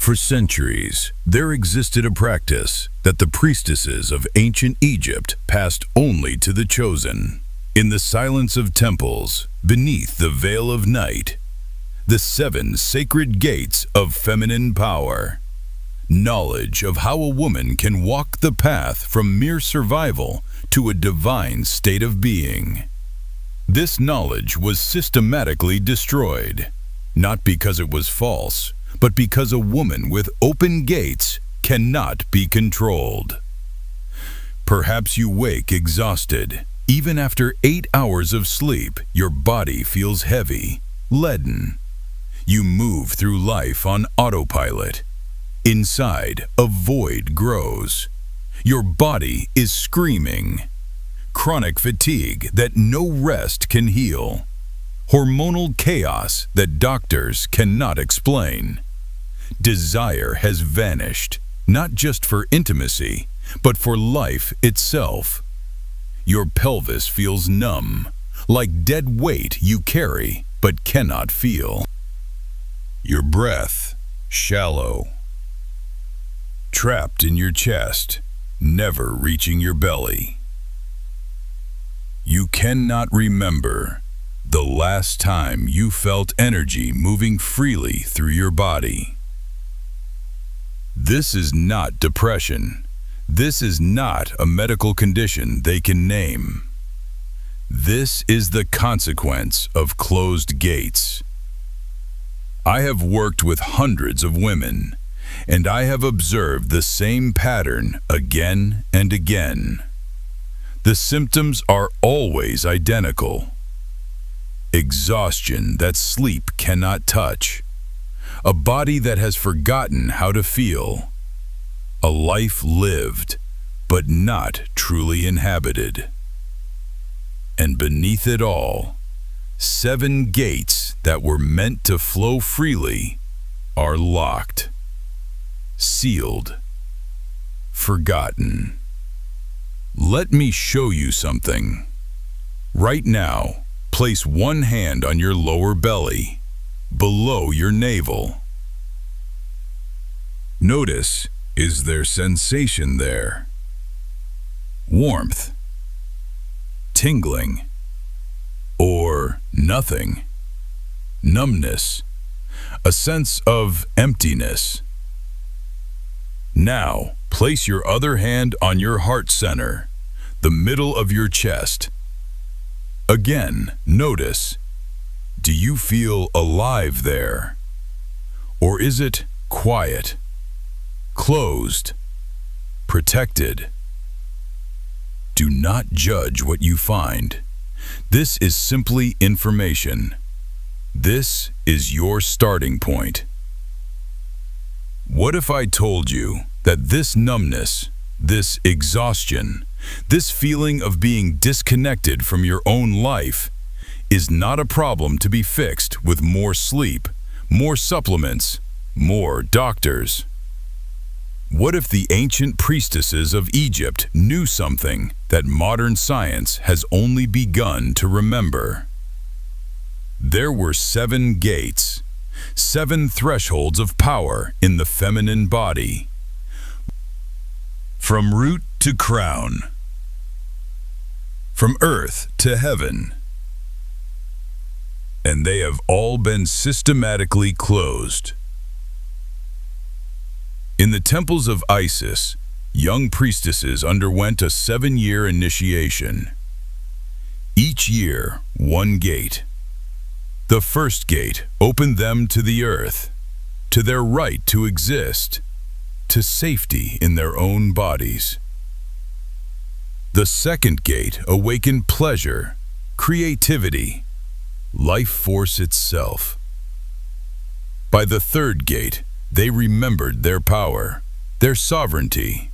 For centuries, there existed a practice that the priestesses of ancient Egypt passed only to the chosen. In the silence of temples, beneath the veil of night, the 7 sacred gates of feminine power. Knowledge of how a woman can walk the path from mere survival to a divine state of being. This knowledge was systematically destroyed, not because it was false, but because a woman with open gates cannot be controlled. Perhaps you wake exhausted. Even after 8 hours of sleep, your body feels heavy, leaden. You move through life on autopilot. Inside, a void grows. Your body is screaming. Chronic fatigue that no rest can heal. Hormonal chaos that doctors cannot explain. Desire has vanished, not just for intimacy, but for life itself. Your pelvis feels numb, like dead weight you carry but cannot feel. Your breath, shallow. Trapped in your chest, never reaching your belly. You cannot remember the last time you felt energy moving freely through your body. This is not depression. This is not a medical condition they can name. This is the consequence of closed gates. I have worked with hundreds of women, and I have observed the same pattern again and again. The symptoms are always identical. Exhaustion that sleep cannot touch. A body that has forgotten how to feel. A life lived, but not truly inhabited. And beneath it all, 7 gates that were meant to flow freely are locked, sealed, forgotten. Let me show you something. Right now, place one hand on your lower belly, below your navel. Notice, is there sensation there? Warmth, tingling, or nothing? Numbness, a sense of emptiness. Now, place your other hand on your heart center, the middle of your chest. Again, notice, do you feel alive there? Or is it quiet, closed, protected? Do not judge what you find. This is simply information. This is your starting point. What if I told you that this numbness, this exhaustion, this feeling of being disconnected from your own life is not a problem to be fixed with more sleep, more supplements, more doctors? What if the ancient priestesses of Egypt knew something that modern science has only begun to remember? There were 7 gates, 7 thresholds of power in the feminine body. From root to crown. From earth to heaven. And they have all been systematically closed. In the temples of Isis, young priestesses underwent a 7-year initiation. Each year, 1 gate. The first gate opened them to the earth, to their right to exist, to safety in their own bodies. The second gate awakened pleasure, creativity, life force itself. By the third gate, they remembered their power, their sovereignty,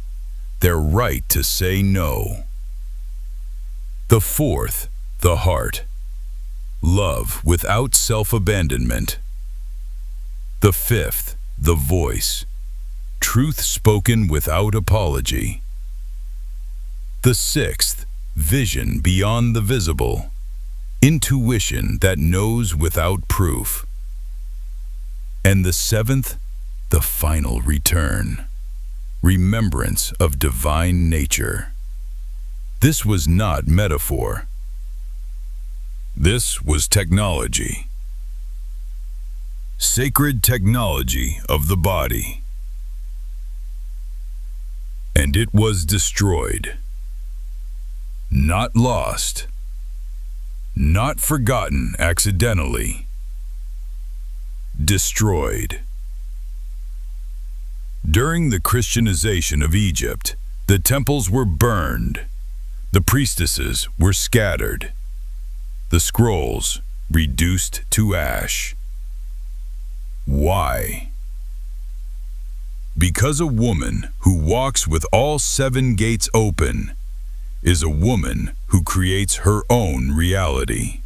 their right to say no. The fourth, the heart. Love without self-abandonment. The fifth, the voice. Truth spoken without apology. The sixth, vision beyond the visible. Intuition that knows without proof. And the seventh, the final return, remembrance of divine nature. This was not metaphor. This was technology. Sacred technology of the body. And it was destroyed. Not lost. Not forgotten accidentally. Destroyed. During the Christianization of Egypt, the temples were burned. The priestesses were scattered. The scrolls reduced to ash. Why? Because a woman who walks with all 7 gates open is a woman who creates her own reality.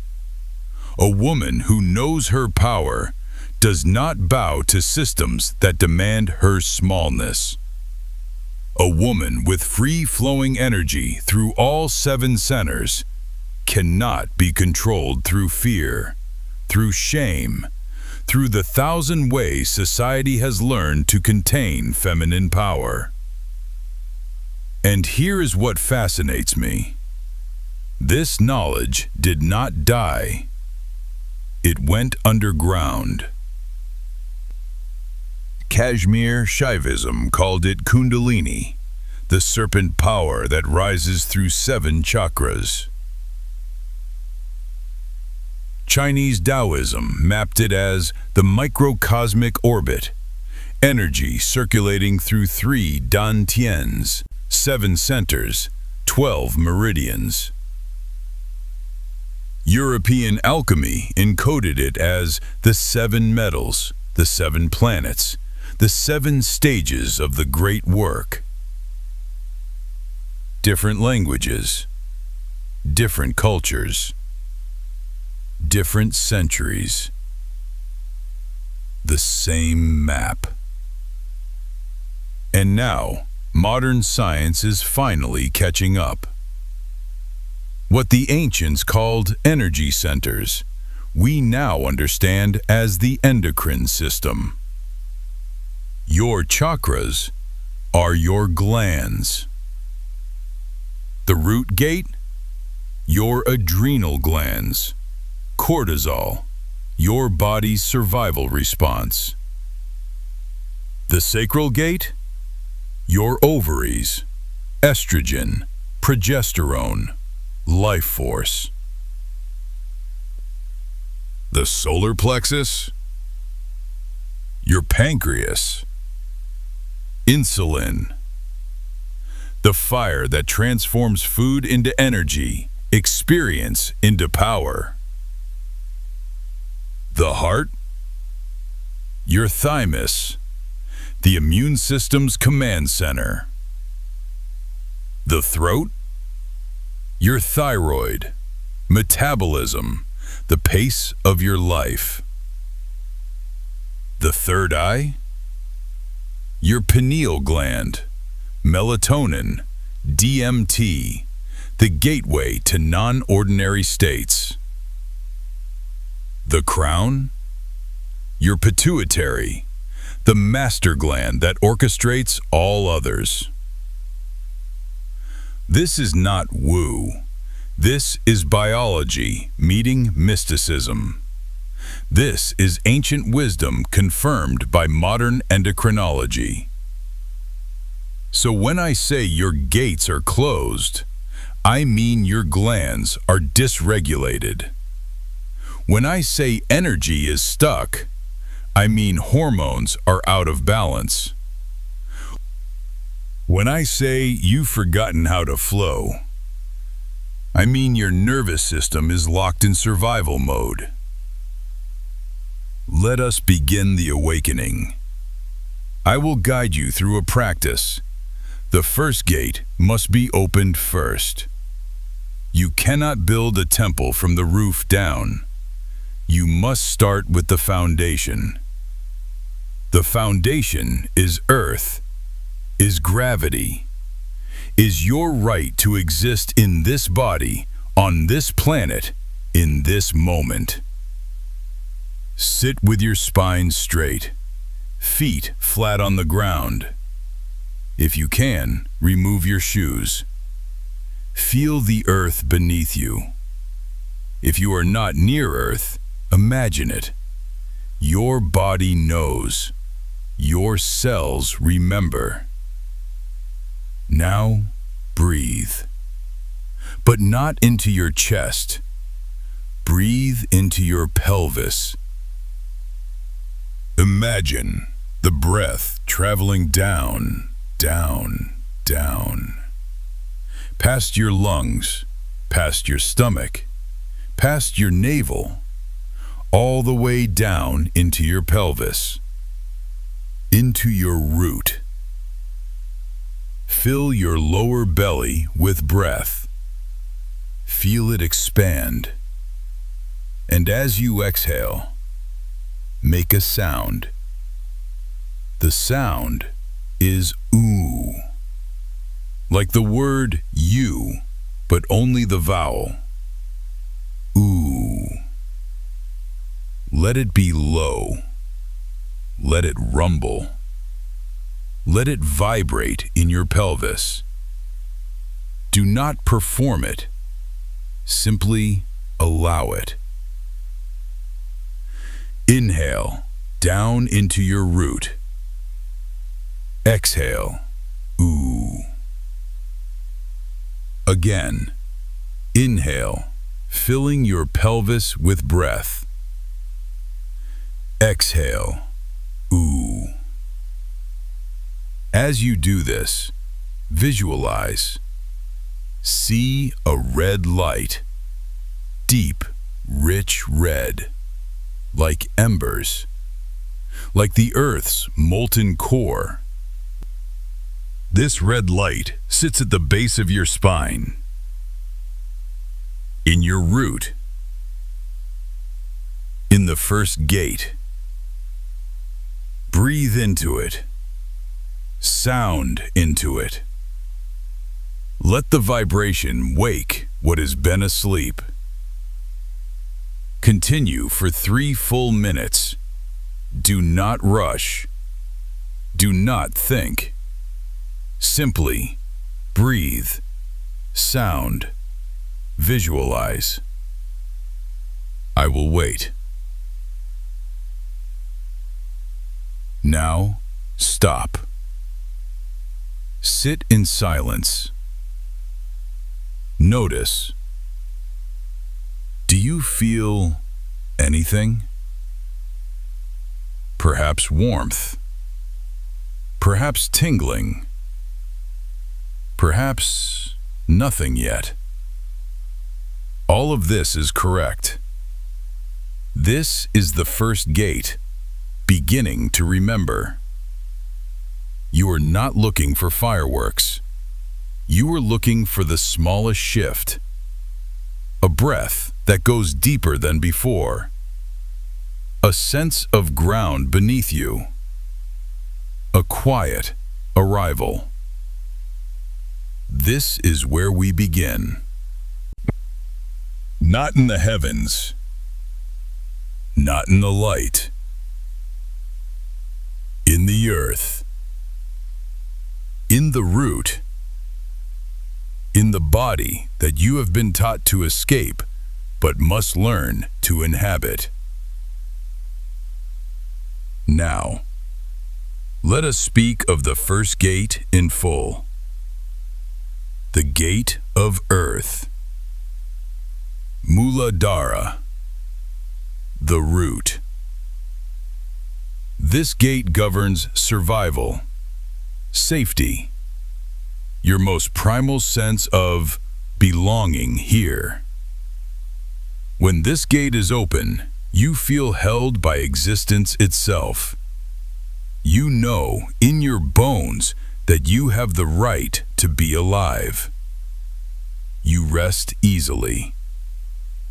A woman who knows her power does not bow to systems that demand her smallness. A woman with free-flowing energy through all 7 centers cannot be controlled through fear, through shame, through the 1,000 ways society has learned to contain feminine power. And here is what fascinates me. This knowledge did not die. It went underground. Kashmir Shaivism called it Kundalini, the serpent power that rises through 7 chakras. Chinese Taoism mapped it as the microcosmic orbit, energy circulating through 3 dantians, 7 centers, 12 meridians. European alchemy encoded it as the 7 metals, the 7 planets, the 7 stages of the great work. Different languages, different cultures, different centuries. The same map. And now, modern science is finally catching up. What the ancients called energy centers, we now understand as the endocrine system. Your chakras are your glands. The root gate, your adrenal glands. Cortisol, your body's survival response. The sacral gate, your ovaries, estrogen, progesterone, life force. The solar plexus, your pancreas, insulin, the fire that transforms food into energy, experience into power. The heart, your thymus, the immune system's command center. The throat, your thyroid, metabolism, the pace of your life. The third eye, your pineal gland, melatonin, DMT, the gateway to non-ordinary states. The crown, your pituitary, the master gland that orchestrates all others. This is not woo. This is biology meeting mysticism. This is ancient wisdom confirmed by modern endocrinology. So when I say your gates are closed, I mean your glands are dysregulated. When I say energy is stuck, I mean hormones are out of balance. When I say you've forgotten how to flow, I mean your nervous system is locked in survival mode. Let us begin the awakening. I will guide you through a practice. The first gate must be opened first. You cannot build a temple from the roof down. You must start with the foundation. The foundation is earth, is gravity, is your right to exist in this body, on this planet, in this moment. Sit with your spine straight, feet flat on the ground. If you can, remove your shoes. Feel the earth beneath you. If you are not near earth, imagine it. Your body knows. Your cells remember. Now, breathe. But not into your chest. Breathe into your pelvis. Imagine the breath traveling down, down, down. Past your lungs, past your stomach, past your navel, all the way down into your pelvis, into your root. Fill your lower belly with breath. Feel it expand. And as you exhale, make a sound. The sound is ooh. Like the word you, but only the vowel. Ooh. Let it be low. Let it rumble. Let it vibrate in your pelvis. Do not perform it. Simply allow it. Inhale, down into your root. Exhale, ooh. Again, inhale, filling your pelvis with breath. Exhale, ooh. As you do this, visualize. See a red light, deep, rich red, like embers, like the Earth's molten core. This red light sits at the base of your spine, in your root, in the first gate. Breathe into it. Sound into it. Let the vibration wake what has been asleep. Continue for 3 full minutes. Do not rush. Do not think. Simply breathe, sound, visualize. I will wait. Now, stop. Sit in silence. Notice. Do you feel anything? Perhaps warmth. Perhaps tingling. Perhaps nothing yet. All of this is correct. This is the first gate, beginning to remember. You are not looking for fireworks. You are looking for the smallest shift. A breath that goes deeper than before. A sense of ground beneath you. A quiet arrival. This is where we begin. Not in the heavens. Not in the light. In the earth. In the root. In the body that you have been taught to escape, but must learn to inhabit. Now, let us speak of the first gate in full. The gate of earth. Muladhara. The root. This gate governs survival, safety, your most primal sense of belonging here. When this gate is open, you feel held by existence itself. You know in your bones that you have the right to be alive. You rest easily.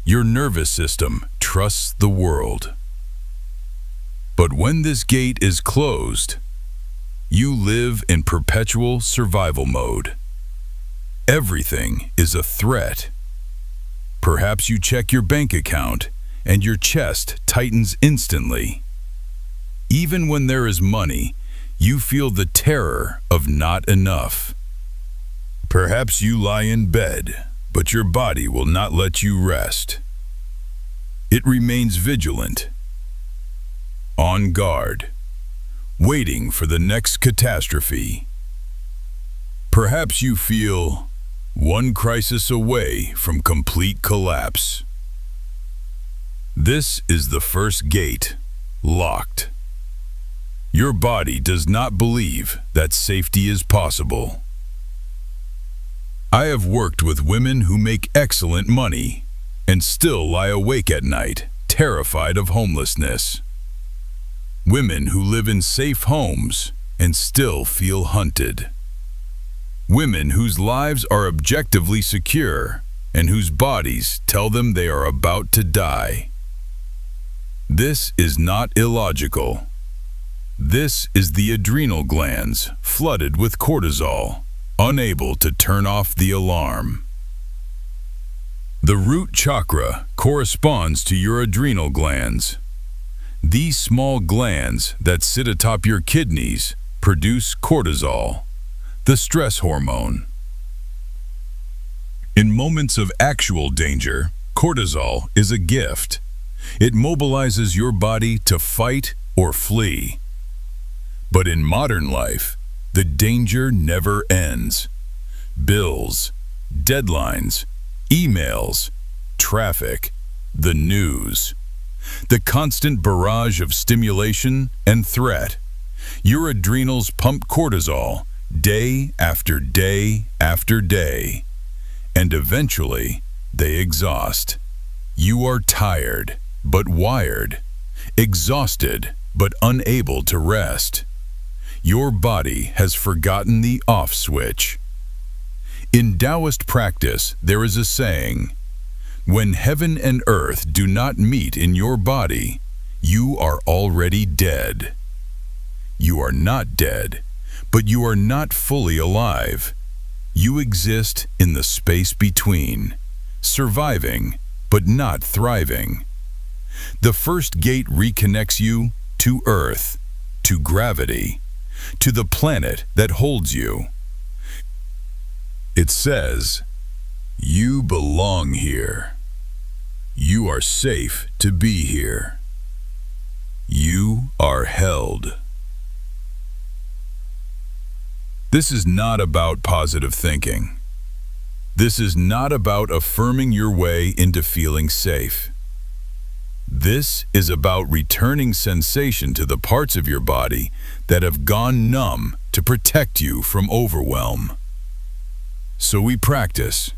Your nervous system trusts the world. But when this gate is closed, you live in perpetual survival mode. Everything is a threat. Perhaps you check your bank account and your chest tightens instantly. Even when there is money, you feel the terror of not enough. Perhaps you lie in bed, but your body will not let you rest. It remains vigilant, on guard, waiting for the next catastrophe. Perhaps you feel one crisis away from complete collapse. This is the first gate, locked. Your body does not believe that safety is possible. I have worked with women who make excellent money and still lie awake at night, terrified of homelessness. Women who live in safe homes and still feel hunted. Women whose lives are objectively secure and whose bodies tell them they are about to die. This is not illogical. This is the adrenal glands flooded with cortisol, unable to turn off the alarm. The root chakra corresponds to your adrenal glands. These small glands that sit atop your kidneys produce cortisol, the stress hormone. In moments of actual danger, cortisol is a gift. It mobilizes your body to fight or flee. But in modern life, the danger never ends. Bills, deadlines, emails, traffic, the news. The constant barrage of stimulation and threat. Your adrenals pump cortisol day after day after day. And eventually, they exhaust. You are tired, but wired. Exhausted, but unable to rest. Your body has forgotten the off switch. In Taoist practice, there is a saying, "When heaven and earth do not meet in your body, you are already dead." You are not dead, but you are not fully alive. You exist in the space between, surviving, but not thriving. The first gate reconnects you to Earth, to gravity, to the planet that holds you. It says, "You belong here. You are safe to be here. You are held." This is not about positive thinking. This is not about affirming your way into feeling safe. This is about returning sensation to the parts of your body that have gone numb to protect you from overwhelm. So we practice.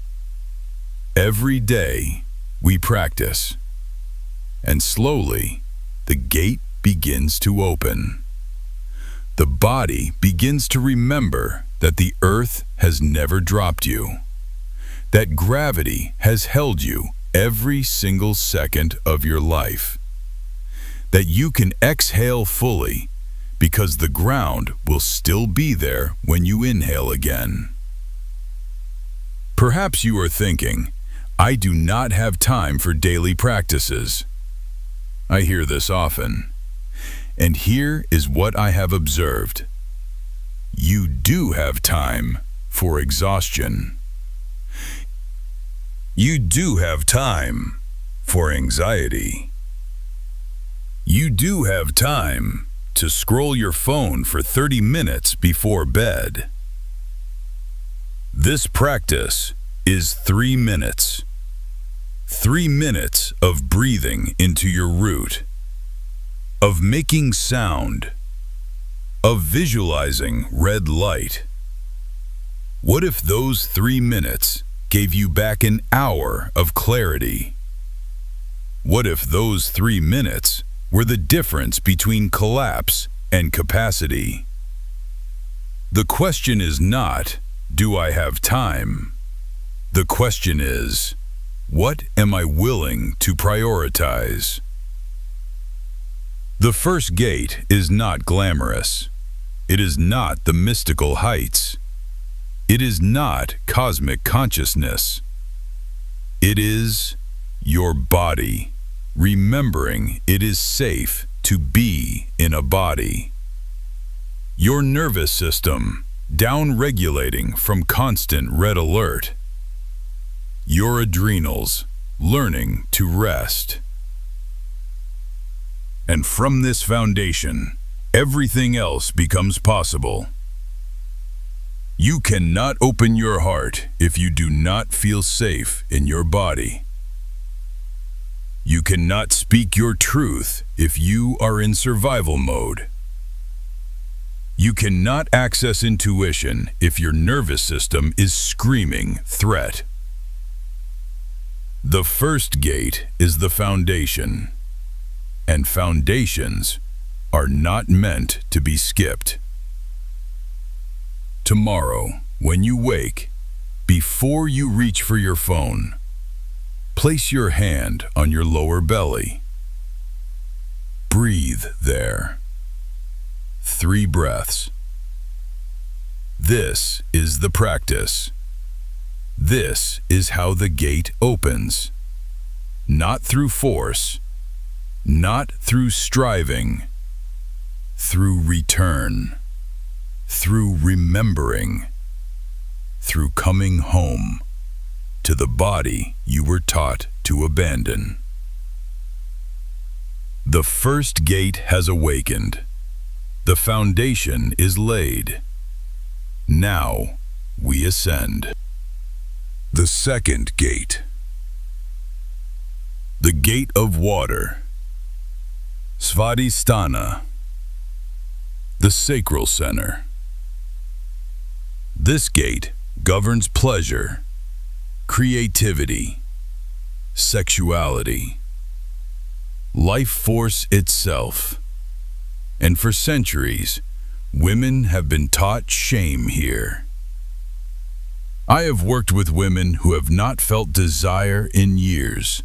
Every day we practice. And slowly the gate begins to open. The body begins to remember that the earth has never dropped you, that gravity has held you every single second of your life, that you can exhale fully because the ground will still be there when you inhale again. Perhaps you are thinking, "I do not have time for daily practices." I hear this often. And here is what I have observed. You do have time for exhaustion. You do have time for anxiety. You do have time to scroll your phone for 30 minutes before bed. This practice is 3 minutes. 3 minutes of breathing into your root, of making sound, of visualizing red light. What if those 3 minutes gave you back an hour of clarity? What if those 3 minutes were the difference between collapse and capacity? The question is not, do I have time? The question is, what am I willing to prioritize? The first gate is not glamorous. It is not the mystical heights. It is not cosmic consciousness. It is your body remembering it is safe to be in a body. Your nervous system down-regulating from constant red alert. Your adrenals learning to rest. And from this foundation, everything else becomes possible. You cannot open your heart if you do not feel safe in your body. You cannot speak your truth if you are in survival mode. You cannot access intuition if your nervous system is screaming threat. The first gate is the foundation, and foundations are not meant to be skipped. Tomorrow, when you wake, before you reach for your phone, place your hand on your lower belly. Breathe there. 3 breaths. This is the practice. This is how the gate opens. Not through force, not through striving, through return, through remembering, through coming home to the body you were taught to abandon. The first gate has awakened. The foundation is laid. Now we ascend. The second gate. The gate of water. Svadhisthana. The sacral center. This gate governs pleasure, creativity, sexuality, life force itself. And for centuries, women have been taught shame here. I have worked with women who have not felt desire in years.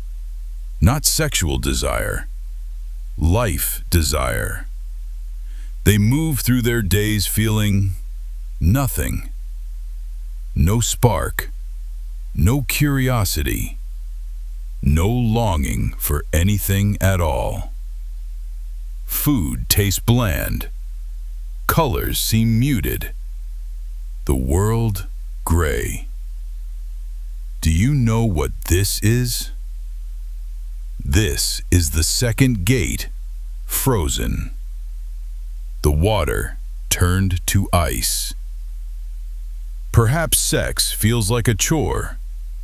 Not sexual desire, life desire. They move through their days feeling nothing. No spark, no curiosity, no longing for anything at all. Food tastes bland. Colors seem muted. The world gray. Do you know what this is? This is the second gate, frozen. The water turned to ice. Perhaps sex feels like a chore,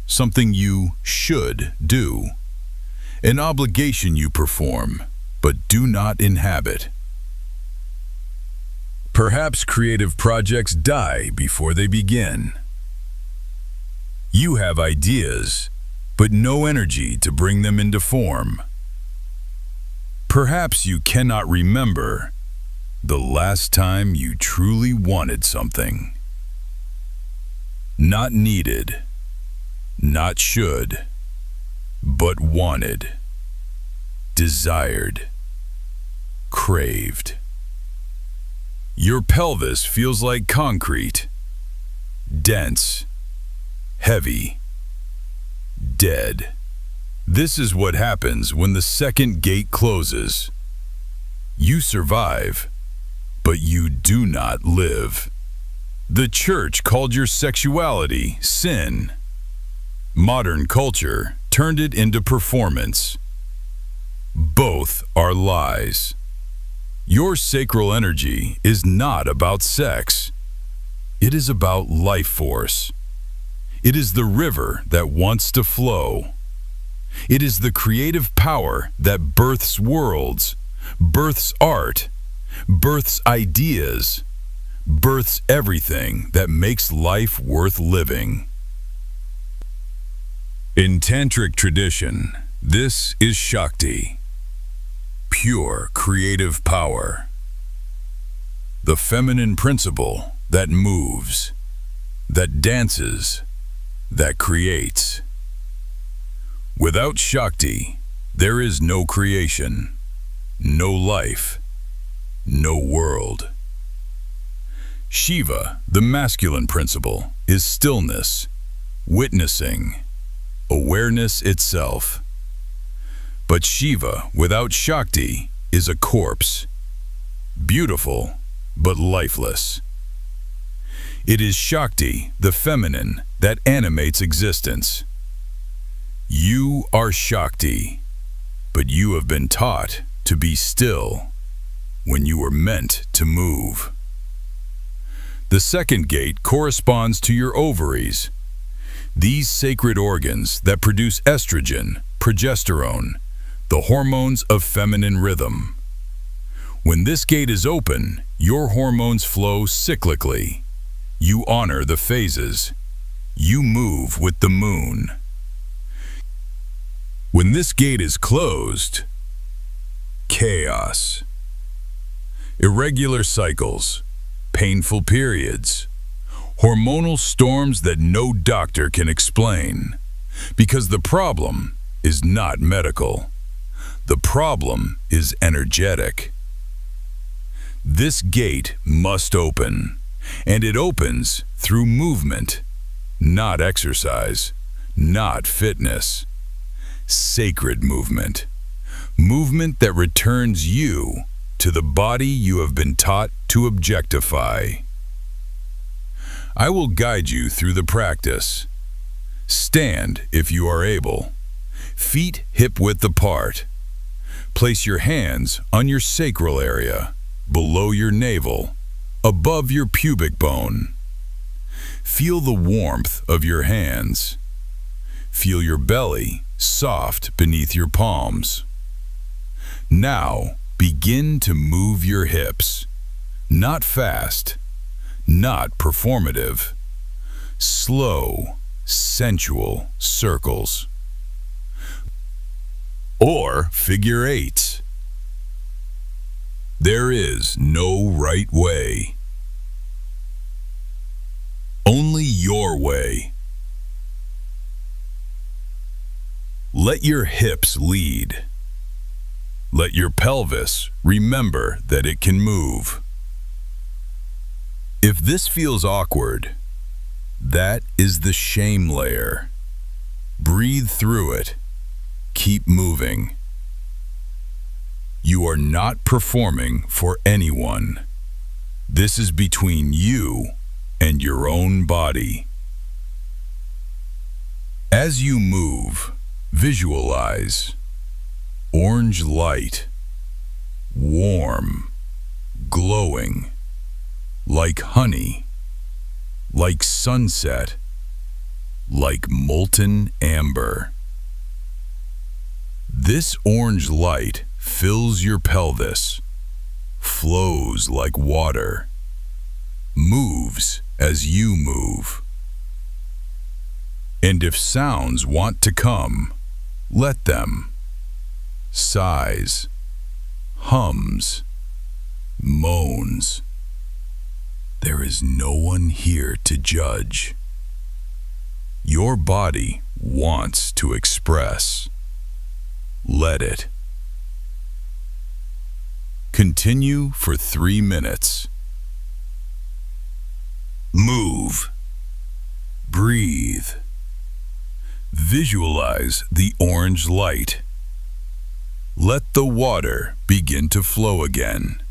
something you should do, an obligation you perform, but do not inhabit. Perhaps creative projects die before they begin. You have ideas, but no energy to bring them into form. Perhaps you cannot remember the last time you truly wanted something. Not needed, not should, but wanted, desired, craved. Your pelvis feels like concrete, dense, heavy, dead. This is what happens when the second gate closes. You survive, but you do not live. The church called your sexuality sin. Modern culture turned it into performance. Both are lies. Your sacral energy is not about sex. It is about life force. It is the river that wants to flow. It is the creative power that births worlds, births art, births ideas, births everything that makes life worth living. In Tantric tradition, this is Shakti, pure creative power. The feminine principle that moves, that dances, that creates. Without Shakti, there is no creation, no life, no world. Shiva, the masculine principle, is stillness, witnessing, awareness itself. But Shiva without Shakti is a corpse, beautiful but lifeless. It is Shakti, the feminine, that animates existence. You are Shakti, but you have been taught to be still when you were meant to move. The second gate corresponds to your ovaries, these sacred organs that produce estrogen, progesterone, the hormones of feminine rhythm. When this gate is open, your hormones flow cyclically. You honor the phases. You move with the moon. When this gate is closed, chaos. Irregular cycles, painful periods, hormonal storms that no doctor can explain. Because the problem is not medical. The problem is energetic. This gate must open, and it opens through movement, not exercise, not fitness. Sacred movement. Movement that returns you to the body you have been taught to objectify. I will guide you through the practice. Stand if you are able. Feet hip-width apart. Place your hands on your sacral area, below your navel, above your pubic bone. Feel the warmth of your hands. Feel your belly soft beneath your palms. Now, begin to move your hips. Not fast, not performative. Slow, sensual circles. Or figure eights. There is no right way. Only your way. Let your hips lead. Let your pelvis remember that it can move. If this feels awkward, that is the shame layer. Breathe through it. Keep moving. You are not performing for anyone. This is between you and your own body. As you move, visualize orange light, warm, glowing, like honey, like sunset, like molten amber. This orange light fills your pelvis, flows like water, moves as you move. And if sounds want to come, let them. Sighs, hums, moans. There is no one here to judge. Your body wants to express. Let it. Continue for 3 minutes. Move. Breathe. Visualize the orange light. Let the water begin to flow again.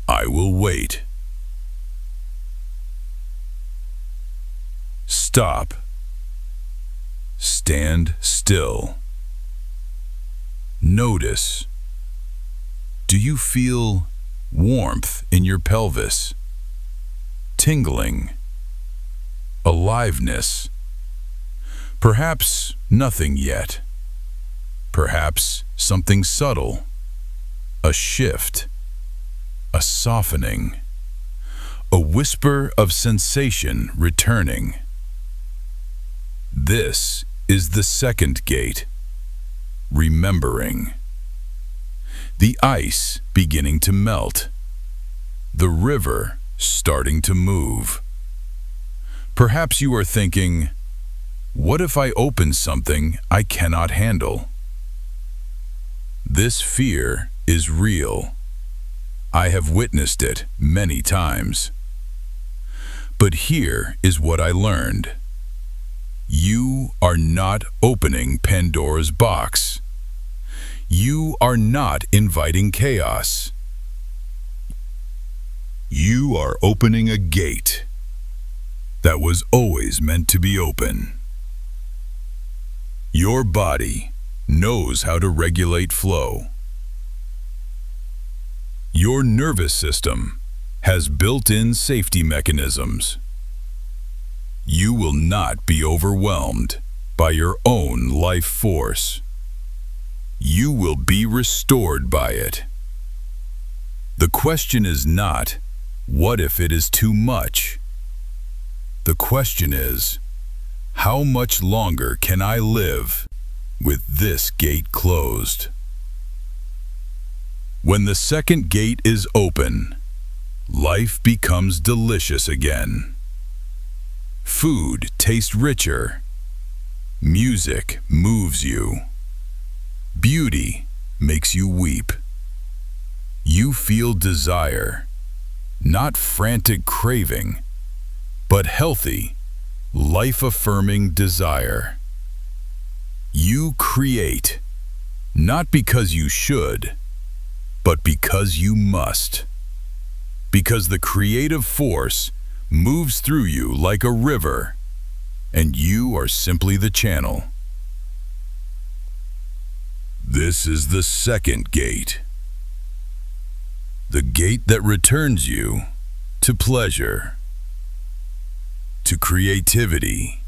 I will wait. Stop. Stand still. Notice. Do you feel warmth in your pelvis? Tingling? Aliveness? Perhaps nothing yet. Perhaps something subtle. A shift. A softening. A whisper of sensation returning. This is the second gate. Remembering. The ice beginning to melt. The river starting to move. Perhaps you are thinking, what if I open something I cannot handle? This fear is real. I have witnessed it many times. But here is what I learned. You are not opening Pandora's box. You are not inviting chaos. You are opening a gate that was always meant to be open. Your body knows how to regulate flow. Your nervous system has built-in safety mechanisms. You will not be overwhelmed by your own life force. You will be restored by it. The question is not, what if it is too much? The question is, how much longer can I live with this gate closed? When the second gate is open, life becomes delicious again. Food tastes richer. Music moves you. Beauty makes you weep. You feel desire, not frantic craving, but healthy, life-affirming desire. You create, not because you should, but because you must. Because the creative force moves through you like a river, and you are simply the channel. This is the second gate. The gate that returns you to pleasure, to creativity,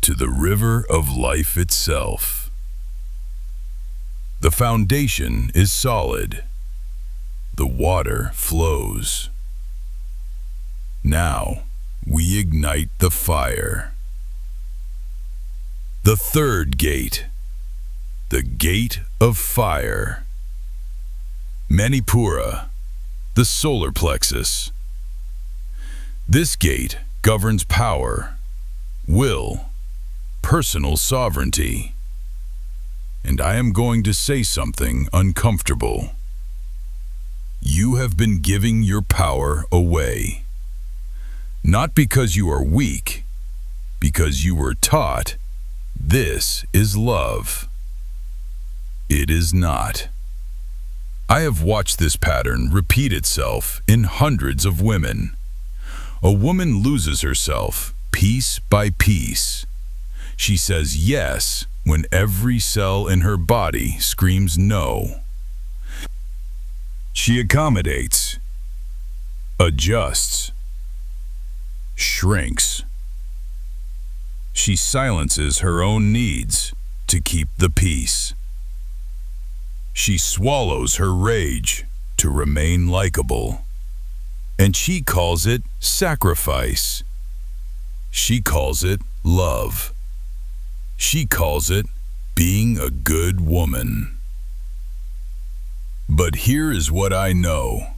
to the river of life itself. The foundation is solid. The water flows. Now we ignite the fire. The third gate. The gate of fire. Manipura, the solar plexus. This gate governs power, will, personal sovereignty. And I am going to say something uncomfortable. You have been giving your power away. Not because you are weak, because you were taught this is love. It is not. I have watched this pattern repeat itself in hundreds of women. A woman loses herself piece by piece. She says yes when every cell in her body screams no. She accommodates, adjusts, shrinks. She silences her own needs to keep the peace. She swallows her rage to remain likable. And she calls it sacrifice. She calls it love. She calls it being a good woman. But here is what I know.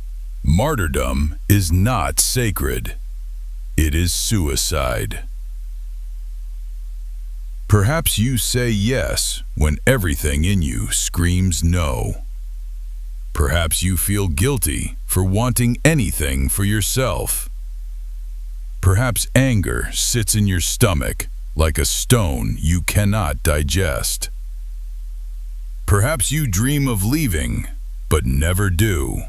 Martyrdom is not sacred. It is suicide. Perhaps you say yes when everything in you screams no. Perhaps you feel guilty for wanting anything for yourself. Perhaps anger sits in your stomach like a stone you cannot digest. Perhaps you dream of leaving, but never do.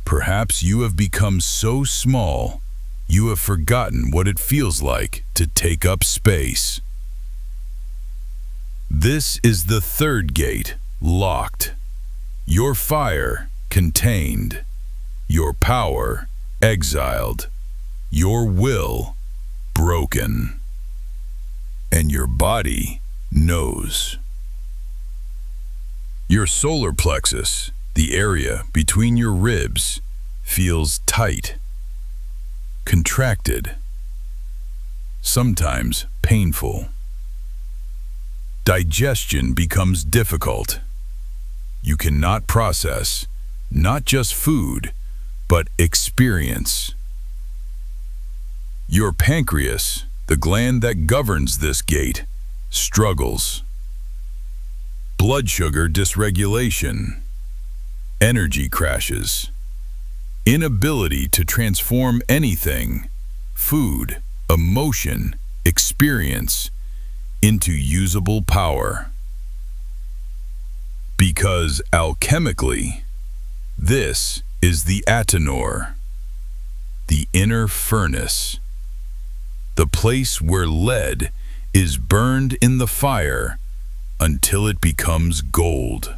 Perhaps you have become so small, you have forgotten what it feels like to take up space. This is the third gate, locked. Your fire, contained. Your power, exiled. Your will, broken. And your body knows. Your solar plexus, the area between your ribs, feels tight, contracted, sometimes painful. Digestion becomes difficult. You cannot process not just food, but experience. Your pancreas, the gland that governs this gate, struggles. Blood sugar dysregulation, energy crashes, inability to transform anything, food, emotion, experience, into usable power. Because alchemically, this is the atenor, the inner furnace, the place where lead is burned in the fire until it becomes gold.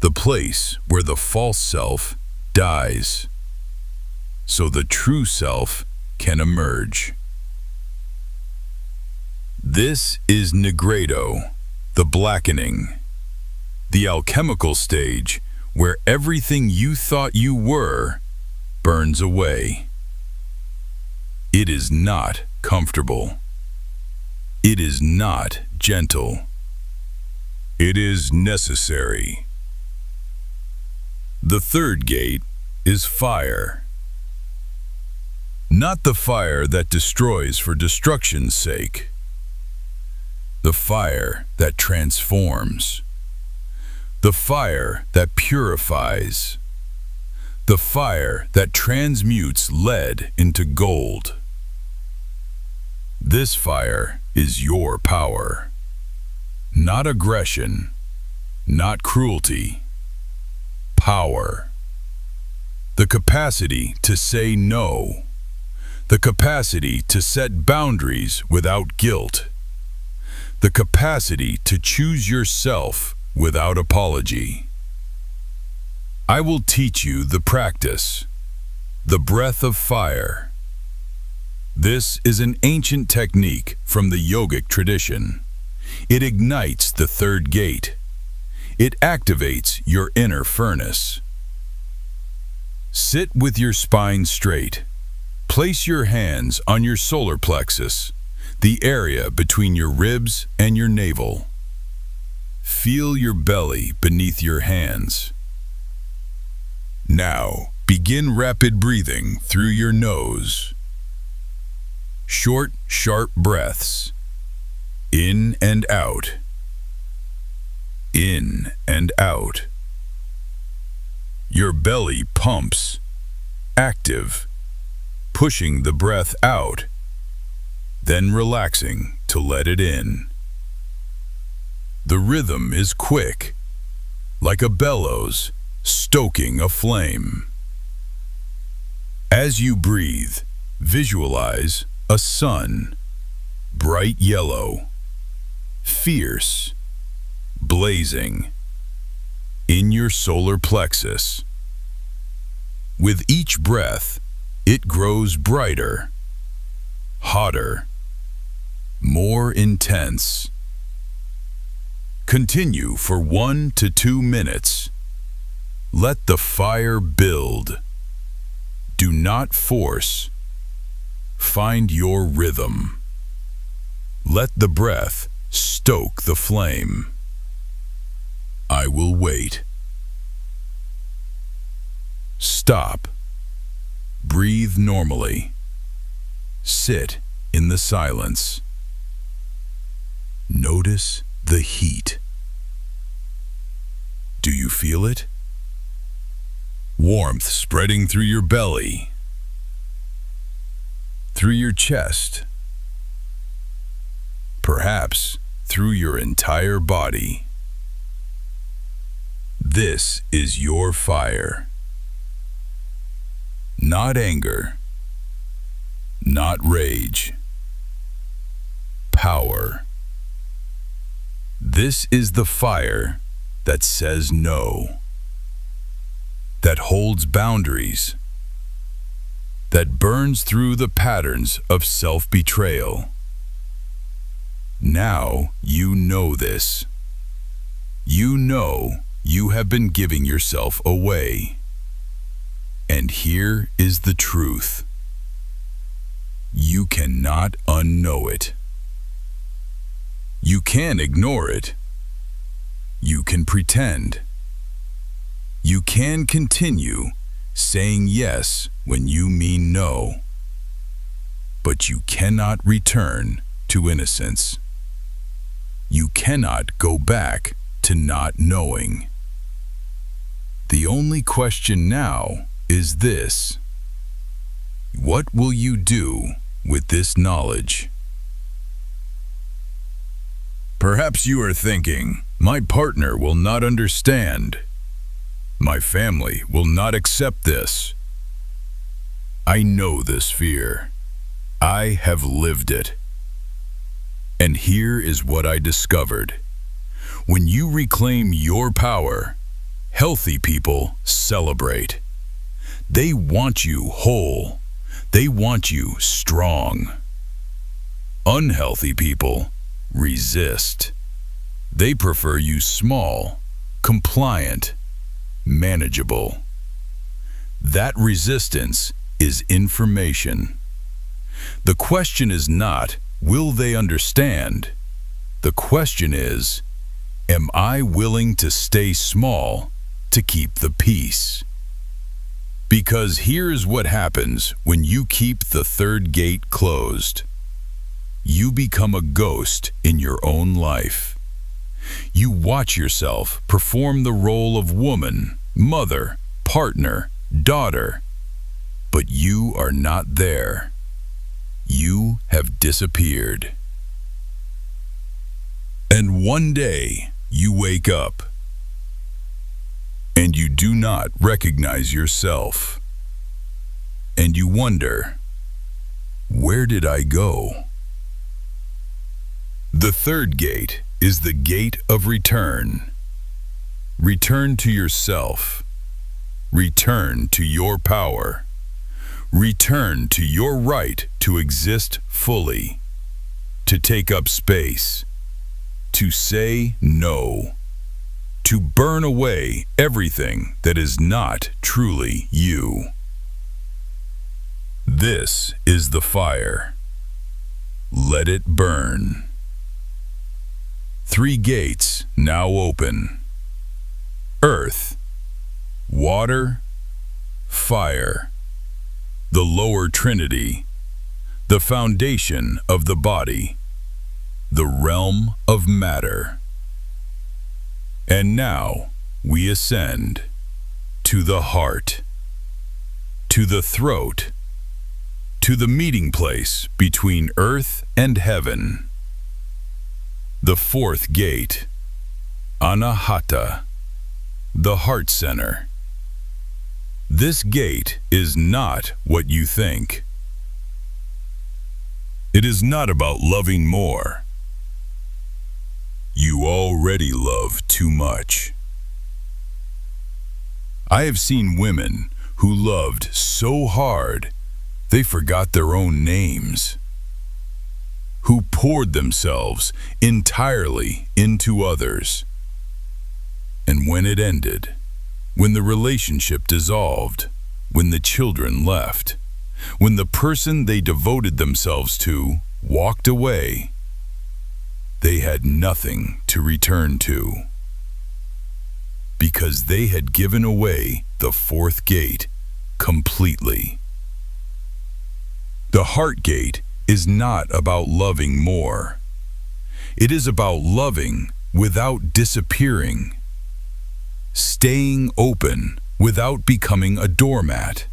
The place where the false self dies, so the true self can emerge. This is nigredo, the blackening, the alchemical stage where everything you thought you were burns away. It is not comfortable. It is not gentle. It is necessary. The third gate is fire. Not the fire that destroys for destruction's sake. The fire that transforms. The fire that purifies. The fire that transmutes lead into gold. This fire is your power. Not aggression, not cruelty. Power. The capacity to say no. The capacity to set boundaries without guilt. The capacity to choose yourself without apology. I will teach you the practice, the breath of fire. This is an ancient technique from the yogic tradition. It ignites the third gate. It activates your inner furnace. Sit with your spine straight. Place your hands on your solar plexus, the area between your ribs and your navel. Feel your belly beneath your hands. Now, begin rapid breathing through your nose. Short, sharp breaths. In and out. In and out. Your belly pumps, active, pushing the breath out, then relaxing to let it in. The rhythm is quick, like a bellows stoking a flame. As you breathe, visualize a sun, bright yellow, fierce, blazing, in your solar plexus. With each breath, it grows brighter, hotter, more intense. Continue for 1 to 2 minutes. Let the fire build. Do not force. Find your rhythm. Let the breath stoke the flame. I will wait. Stop. Breathe normally. Sit in the silence. Notice the heat. Do you feel it? Warmth spreading through your belly, through your chest, perhaps through your entire body. This is your fire. Not anger, not rage. Power. This is the fire that says no, that holds boundaries, that burns through the patterns of self-betrayal. Now you know this. You know you have been giving yourself away. And here is the truth. You cannot unknow it. You can ignore it. You can pretend. You can continue saying yes when you mean no. But you cannot return to innocence. You cannot go back to not knowing. The only question now is this: what will you do with this knowledge? Perhaps you are thinking, My partner will not understand. My family will not accept this. I know this fear. I have lived it. And here is what I discovered. When you reclaim your power, healthy people celebrate. They want you whole. They want you strong. Unhealthy people resist. They prefer you small, compliant, manageable. That resistance is information. The question is not, will they understand? The question is, am I willing to stay small to keep the peace? Because here's what happens when you keep the third gate closed. You become a ghost in your own life. You watch yourself perform the role of woman, mother, partner, daughter, but you are not there. You have disappeared. And one day, you wake up, and you do not recognize yourself. And you wonder, where did I go? The third gate is the gate of return. Return to yourself. Return to your power. Return to your right to exist fully, to take up space, to say no, to burn away everything that is not truly you. This is the fire. Let it burn. 3 gates now open. Earth, water, fire. The lower trinity, the foundation of the body, the realm of matter. And now we ascend to the heart, to the throat, to the meeting place between earth and heaven. The 4th gate, Anahata, the heart center. This gate is not what you think. It is not about loving more. You already love too much. I have seen women who loved so hard they forgot their own names, who poured themselves entirely into others. And when it ended, when the relationship dissolved, when the children left, when the person they devoted themselves to walked away, they had nothing to return to, because they had given away the 4th gate completely. The heart gate is not about loving more. It is about loving without disappearing, staying open without becoming a doormat,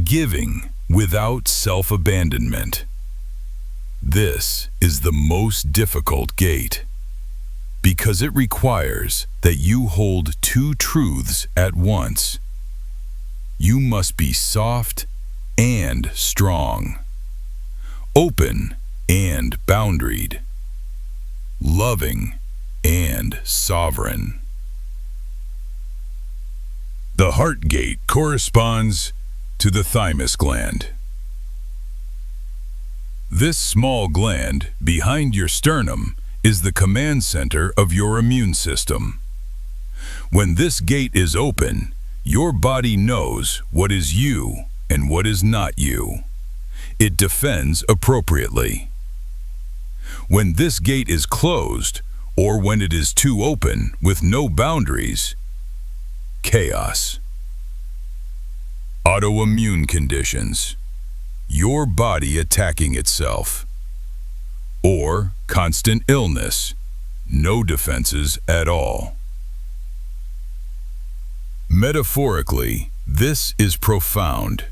giving without self-abandonment. This is the most difficult gate, because it requires that you hold 2 truths at once. You must be soft and strong, open and boundaried, loving and sovereign. The heart gate corresponds to the thymus gland. This small gland behind your sternum is the command center of your immune system. When this gate is open, your body knows what is you and what is not you. It defends appropriately. When this gate is closed, or when it is too open with no boundaries, chaos. Autoimmune conditions, your body attacking itself, or constant illness, no defenses at all. Metaphorically, this is profound.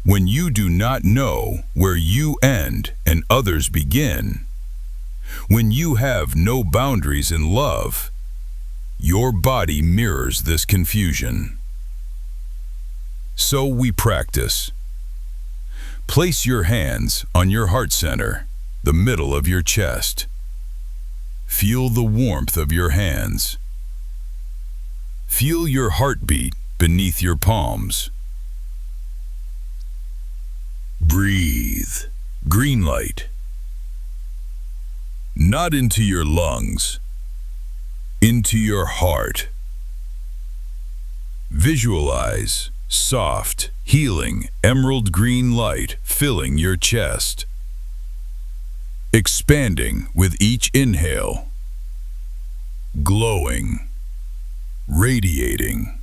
When you do not know where you end and others begin, When you have no boundaries in love, your body mirrors this confusion. So we practice. Place your hands on your heart center, the middle of your chest. Feel the warmth of your hands. Feel your heartbeat beneath your palms. Breathe. Green light. Not into your lungs, into your heart. Visualize soft, healing, emerald green light filling your chest, expanding with each inhale, glowing, radiating.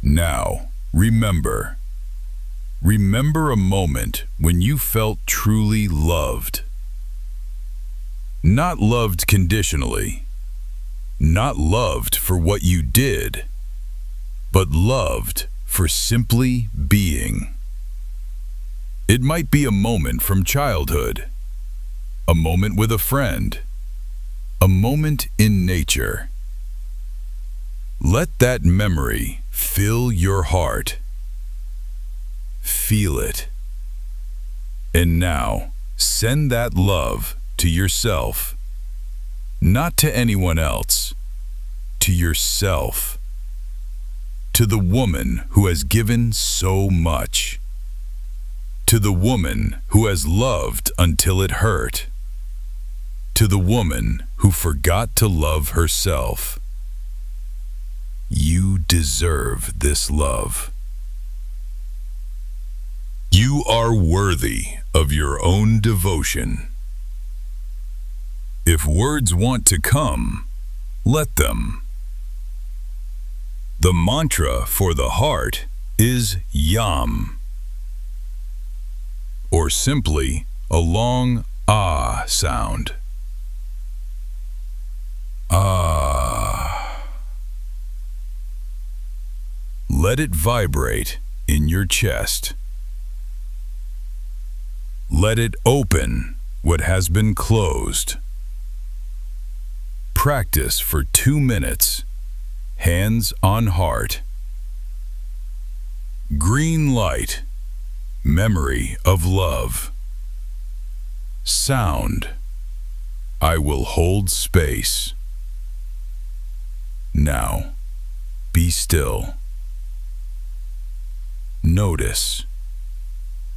Now, remember a moment when you felt truly loved. Not loved conditionally, not loved for what you did, but loved for simply being. It might be a moment from childhood, a moment with a friend, a moment in nature. Let that memory fill your heart. Feel it. And now, send that love to yourself, not to anyone else, to yourself, to the woman who has given so much, to the woman who has loved until it hurt, to the woman who forgot to love herself. You deserve this love. You are worthy of your own devotion. If words want to come, let them. The mantra for the heart is Yam, or simply a long ah sound. Ah. Let it vibrate in your chest. Let it open what has been closed. Practice for 2 minutes, hands on heart. Green light, memory of love. Sound, I will hold space. Now, be still. Notice,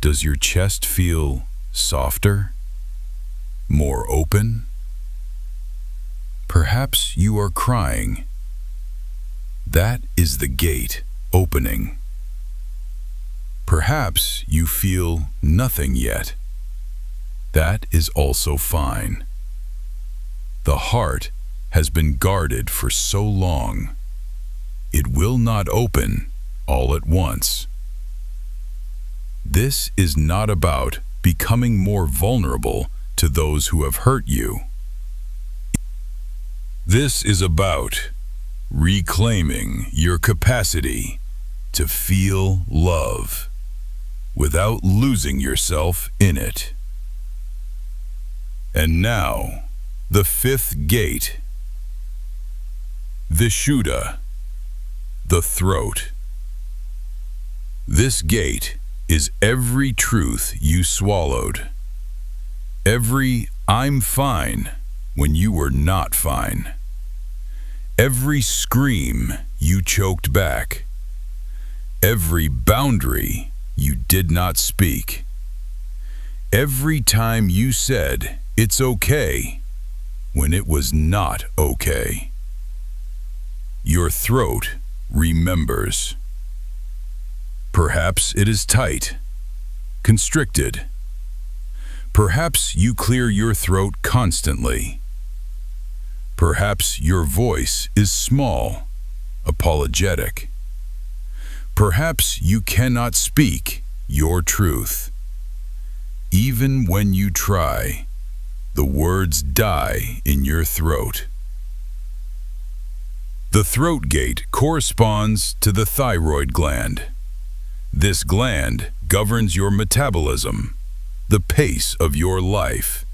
does your chest feel softer, more open? Perhaps you are crying. That is the gate opening. Perhaps you feel nothing yet. That is also fine. The heart has been guarded for so long. It will not open all at once. This is not about becoming more vulnerable to those who have hurt you. This is about reclaiming your capacity to feel love without losing yourself in it. And now, the 5th gate. Vishuddha, the throat. This gate is every truth you swallowed. Every I'm fine when you were not fine. Every scream you choked back. Every boundary you did not speak. Every time you said it's okay when it was not okay. Your throat remembers. Perhaps it is tight, constricted. Perhaps you clear your throat constantly. Perhaps your voice is small, apologetic. Perhaps you cannot speak your truth. Even when you try, the words die in your throat. The throat gate corresponds to the thyroid gland. This gland governs your metabolism, the pace of your life.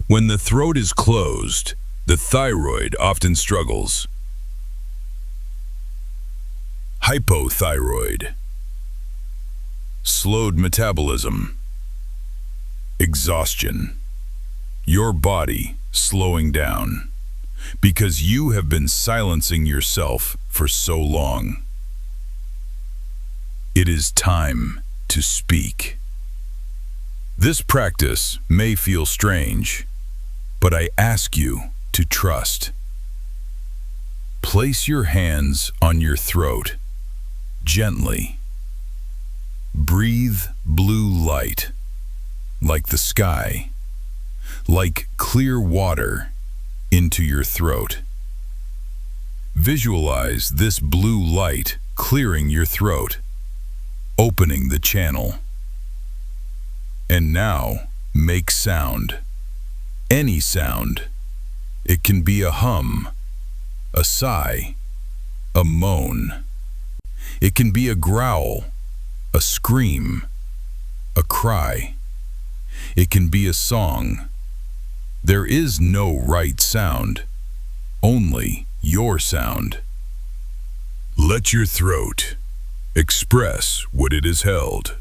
When the throat is closed, the thyroid often struggles. Hypothyroid, slowed metabolism, exhaustion, your body slowing down because you have been silencing yourself for so long. It is time to speak. This practice may feel strange, but I ask you to trust. Place your hands on your throat, gently. Breathe blue light, like the sky, like clear water, into your throat. Visualize this blue light clearing your throat, opening the channel. And now, make sound. Any sound. It can be a hum, a sigh, a moan. It can be a growl, a scream, a cry. It can be a song. There is no right sound, only your sound. Let your throat express what it has held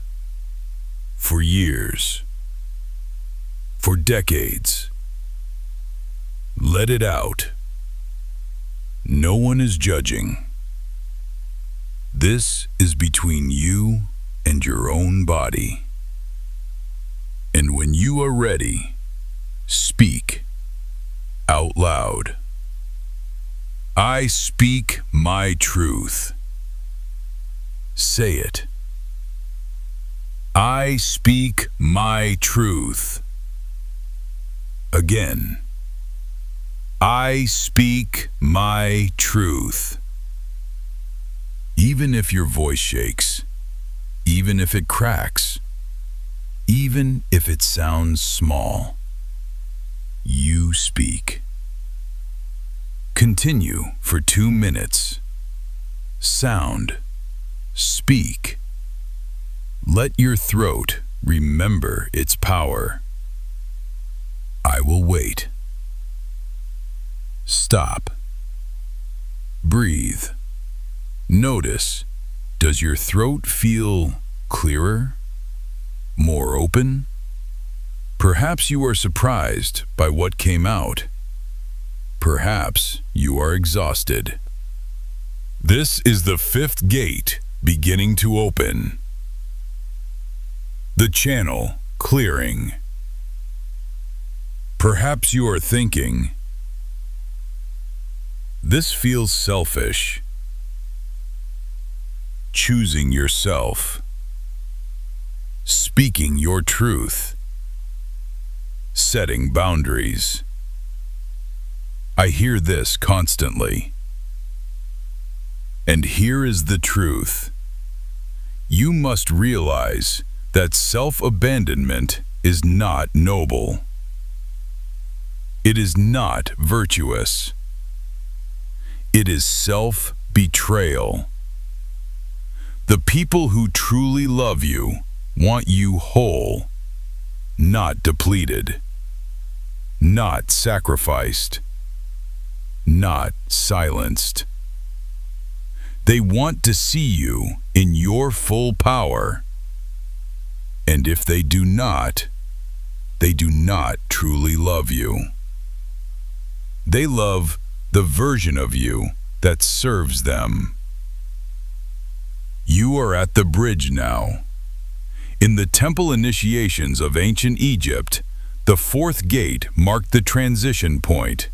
for years, for decades. Let it out. No one is judging. This is between you and your own body. And when you are ready, speak out loud. I speak my truth. Say it. I speak my truth. Again. I speak my truth. Even if your voice shakes, even if it cracks, even if it sounds small, you speak. Continue for 2 minutes. Sound. Speak. Let your throat remember its power. I will wait. Stop. Breathe. Notice, does your throat feel clearer? More open? Perhaps you are surprised by what came out. Perhaps you are exhausted. This is the 5th gate beginning to open. The channel clearing. Perhaps you are thinking, this feels selfish. Choosing yourself. Speaking your truth. Setting boundaries. I hear this constantly. And here is the truth. You must realize that self-abandonment is not noble. It is not virtuous. It is self-betrayal. The people who truly love you want you whole, not depleted, not sacrificed, not silenced. They want to see you in your full power. And if they do not truly love you. They love the version of you that serves them. You are at the bridge now. In the temple initiations of ancient Egypt, the 4th gate marked the transition point.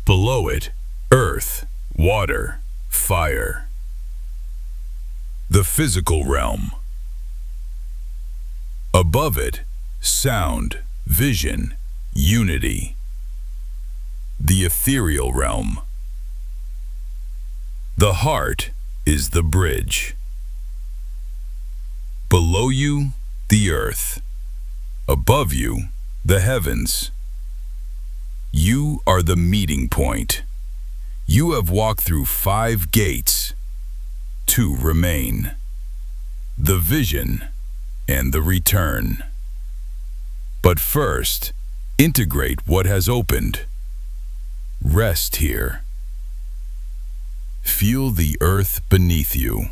Below it, earth, water, fire. The physical realm. Above it, sound, vision, unity. The ethereal realm. The heart is the bridge. Below you, the earth. Above you, the heavens. You are the meeting point. You have walked through 5 gates. 2 remain. The vision and the return. But first, integrate what has opened. Rest here. Feel the earth beneath you.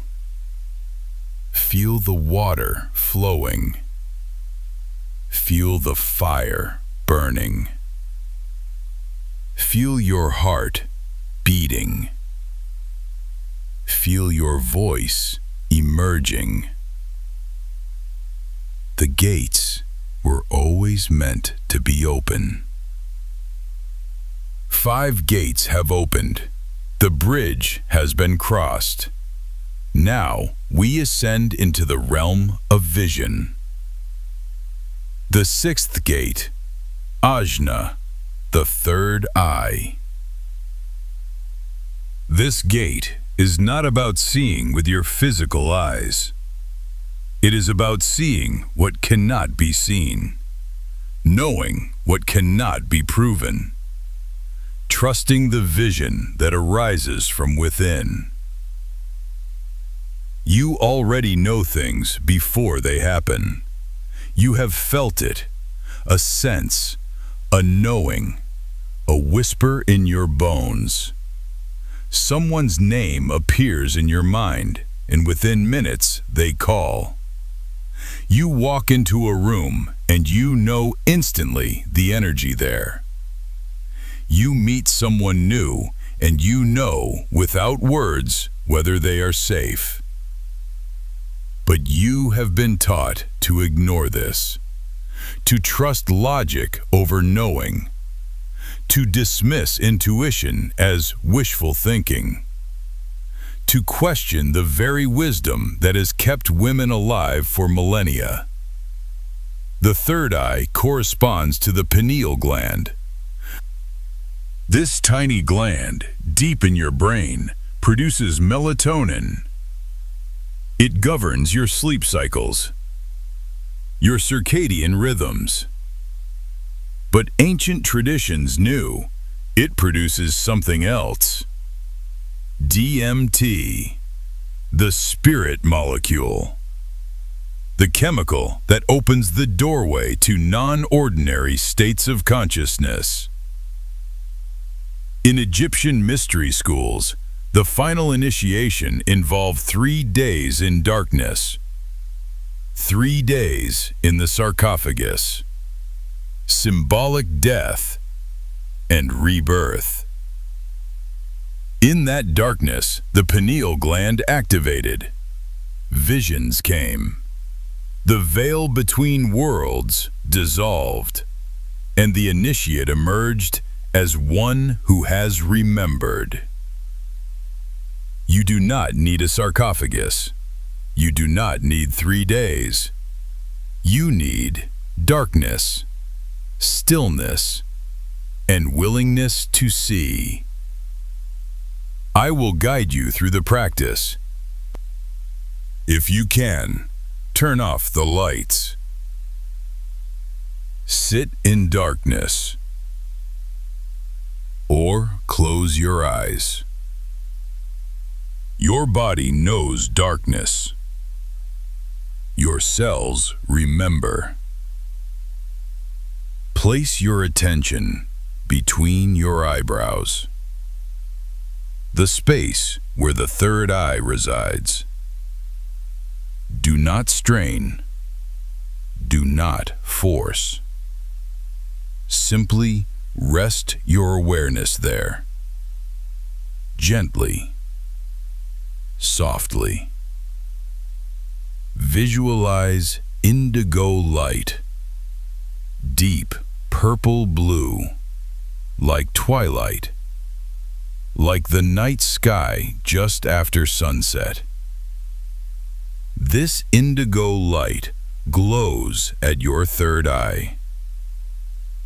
Feel the water flowing. Feel the fire burning. Feel your heart beating. Feel your voice emerging. The gates were always meant to be open. 5 gates have opened. The bridge has been crossed. Now we ascend into the realm of vision. The 6th gate, Ajna, the third eye. This gate is not about seeing with your physical eyes. It is about seeing what cannot be seen, knowing what cannot be proven, trusting the vision that arises from within. You already know things before they happen. You have felt it, a sense, a knowing, a whisper in your bones. Someone's name appears in your mind, and within minutes they call. You walk into a room and you know instantly the energy there. You meet someone new and you know without words whether they are safe. But you have been taught to ignore this, to trust logic over knowing, to dismiss intuition as wishful thinking, to question the very wisdom that has kept women alive for millennia. The third eye corresponds to the pineal gland. This tiny gland, deep in your brain, produces melatonin. It governs your sleep cycles, your circadian rhythms. But ancient traditions knew it produces something else. DMT, the spirit molecule, the chemical that opens the doorway to non-ordinary states of consciousness. In Egyptian mystery schools, the final initiation involved 3 days in darkness, 3 days in the sarcophagus, symbolic death and rebirth. In that darkness, the pineal gland activated. Visions came. The veil between worlds dissolved, and the initiate emerged as one who has remembered. You do not need a sarcophagus. You do not need 3 days. You need darkness, stillness, and willingness to see. I will guide you through the practice. If you can, turn off the lights. Sit in darkness. Or close your eyes. Your body knows darkness. Your cells remember. Place your attention between your eyebrows, the space where the third eye resides. Do not strain. Do not force. Simply rest your awareness there. Gently, softly. Visualize indigo light, deep purple blue, like twilight, like the night sky just after sunset. This indigo light glows at your third eye,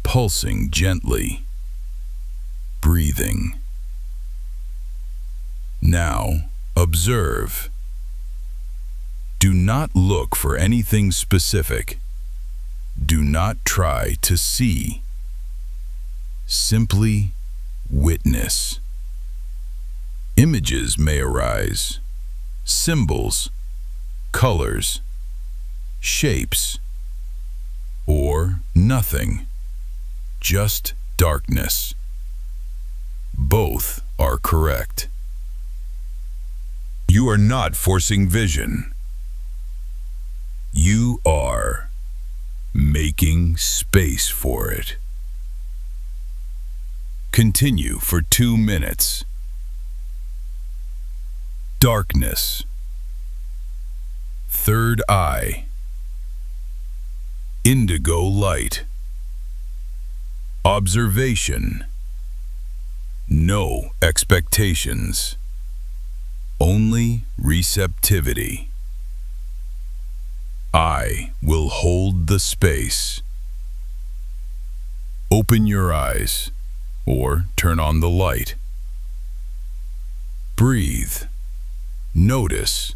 pulsing gently, breathing. Now, observe. Do not look for anything specific. Do not try to see. Simply witness. Images may arise, symbols, colors, shapes, or nothing, just darkness. Both are correct. You are not forcing vision. You are making space for it. Continue for 2 minutes. Darkness. Third eye. Indigo light. Observation. No expectations. Only receptivity. I will hold the space. Open your eyes or turn on the light. Breathe. Notice.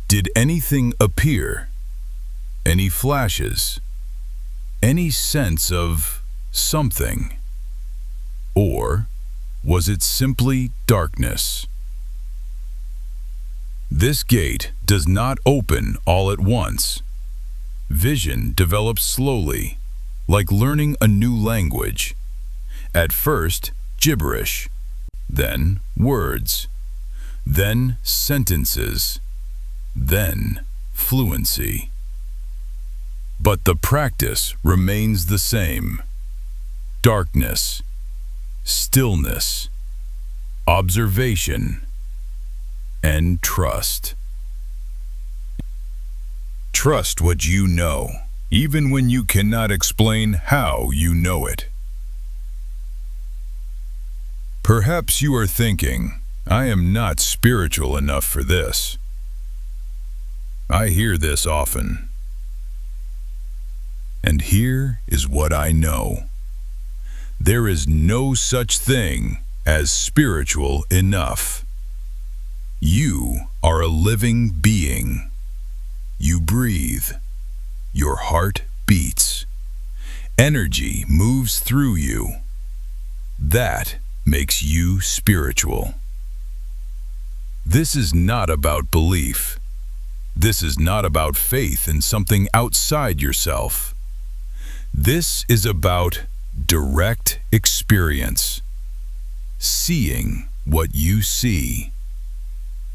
Did anything appear? Any flashes? Any sense of something? Or was it simply darkness? This gate does not open all at once. Vision develops slowly, like learning a new language. At first, gibberish, then words, then sentences, then fluency. But the practice remains the same. Darkness, stillness, observation, and trust. Trust what you know, even when you cannot explain how you know it. Perhaps you are thinking, I am not spiritual enough for this. I hear this often. And here is what I know. There is no such thing as spiritual enough. You are a living being. You breathe. Your heart beats. Energy moves through you. That makes you spiritual. This is not about belief. This is not about faith in something outside yourself. This is about direct experience. Seeing what you see.